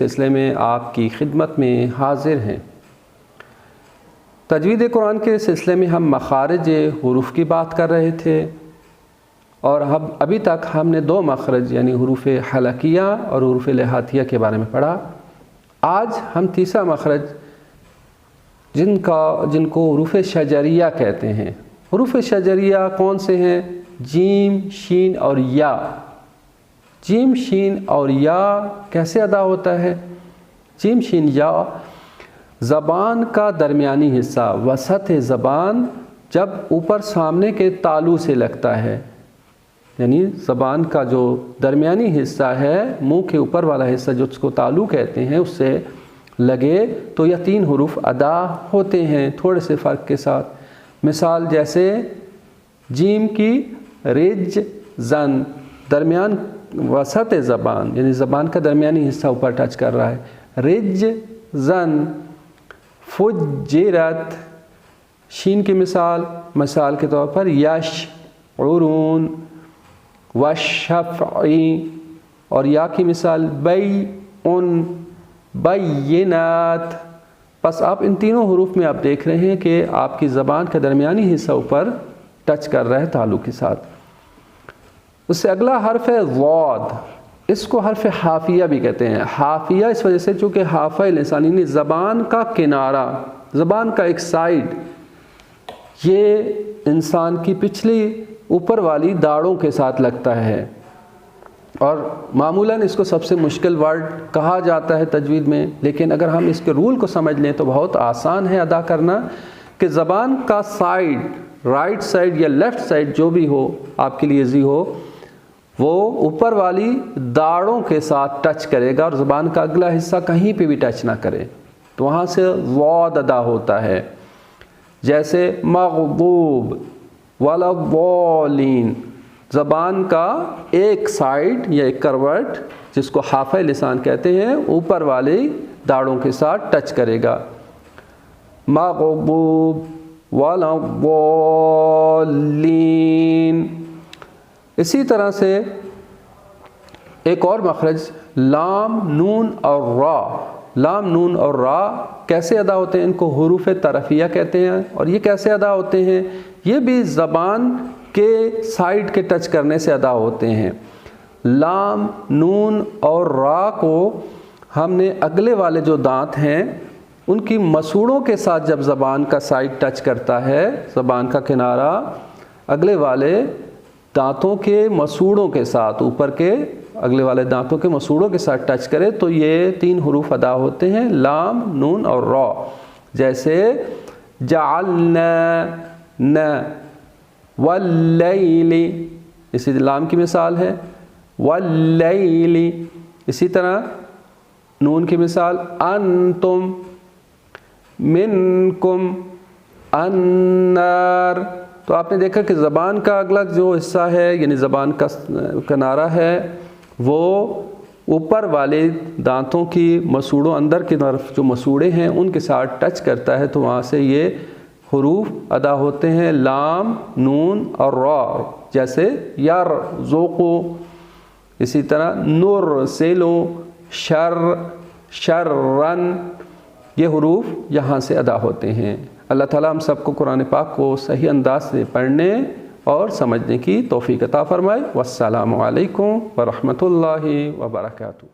سلسلے میں آپ کی خدمت میں حاضر ہیں۔ تجوید قرآن کے سلسلے میں ہم مخارج حروف کی بات کر رہے تھے، اور ابھی تک ہم نے 2 مخرج یعنی حروف حلقیہ اور حروف لہاتیہ کے بارے میں پڑھا۔ آج ہم تیسرا مخرج جن کو حروف شجریہ کہتے ہیں۔ حروف شجریہ کون سے ہیں؟ جیم، شین اور یا۔ جیم، شین اور یا کیسے ادا ہوتا ہے؟ جیم، شین، یا زبان کا درمیانی حصہ، وسط زبان جب اوپر سامنے کے تالو سے لگتا ہے، یعنی زبان کا جو درمیانی حصہ ہے، منہ کے اوپر والا حصہ جو اس کو تالو کہتے ہیں، اس سے لگے تو یہ 3 حروف ادا ہوتے ہیں تھوڑے سے فرق کے ساتھ۔ مثال جیسے جیم کی رج زن، درمیان وسط زبان یعنی زبان کا درمیانی حصہ اوپر ٹچ کر رہا ہے، رج زن۔ فجرت، شین کی مثال کے طور پر یش عرون وشفعی، اور یا کی مثال بیعن بینات۔ بس آپ ان تینوں حروف میں آپ دیکھ رہے ہیں کہ آپ کی زبان کا درمیانی حصہ اوپر ٹچ کر رہا ہے تالو کے ساتھ۔ اس سے اگلا حرف ہے ضاد، اس کو حرف حافیہ بھی کہتے ہیں۔ حافیہ اس وجہ سے چونکہ حافہ لسان یعنی زبان کا کنارہ، زبان کا ایک سائڈ، یہ انسان کی پچھلی اوپر والی داڑھوں کے ساتھ لگتا ہے، اور معمولاً اس کو سب سے مشکل ورڈ کہا جاتا ہے تجوید میں، لیکن اگر ہم اس کے رول کو سمجھ لیں تو بہت آسان ہے ادا کرنا، کہ زبان کا سائڈ، رائٹ سائڈ یا لیفٹ سائڈ جو بھی ہو آپ کے لیے ایزی ہو، وہ اوپر والی داڑھوں کے ساتھ ٹچ کرے گا اور زبان کا اگلا حصہ کہیں پہ بھی ٹچ نہ کرے، تو وہاں سے ضاد ادا ہوتا ہے۔ جیسے مغضوب وَلَضَّالِّينَ، زبان کا ایک سائڈ یا ایک کروٹ جس کو حافہ لسان کہتے ہیں اوپر والی داڑھوں کے ساتھ ٹچ کرے گا، مغضوب وَلَضَّالِّينَ۔ اسی طرح سے ایک اور مخرج لام، نون اور را۔ لام، نون اور را کیسے ادا ہوتے ہیں؟ ان کو حروف طرفیہ کہتے ہیں، اور یہ کیسے ادا ہوتے ہیں؟ یہ بھی زبان کے سائڈ کے ٹچ کرنے سے ادا ہوتے ہیں۔ لام، نون اور را کو ہم نے اگلے والے جو دانت ہیں ان کی مسوڑوں کے ساتھ جب زبان کا سائڈ ٹچ کرتا ہے، زبان کا کنارہ اگلے والے دانتوں کے مسوڑوں کے ساتھ، اوپر کے اگلے والے دانتوں کے مسوڑوں کے ساتھ ٹچ کرے تو یہ 3 حروف ادا ہوتے ہیں، لام، نون اور را۔ جیسے جعلنا، ن، واللیل، اسی لام کی مثال ہے، واللیل۔ اسی طرح نون کی مثال انتم، منکم، النار۔ تو آپ نے دیکھا کہ زبان کا اگلا جو حصہ ہے یعنی زبان کا کنارہ ہے وہ اوپر والے دانتوں کی مسوڑوں، اندر کی طرف جو مسوڑے ہیں ان کے ساتھ ٹچ کرتا ہے، تو وہاں سے یہ حروف ادا ہوتے ہیں، لام، نون اور را۔ جیسے یرزقو، اسی طرح نرسلو، شرن، یہ حروف یہاں سے ادا ہوتے ہیں۔ اللہ تعالیٰ ہم سب کو قرآن پاک کو صحیح انداز سے پڑھنے اور سمجھنے کی توفیق عطا فرمائے۔ والسلام علیکم ورحمۃ اللہ وبرکاتہ۔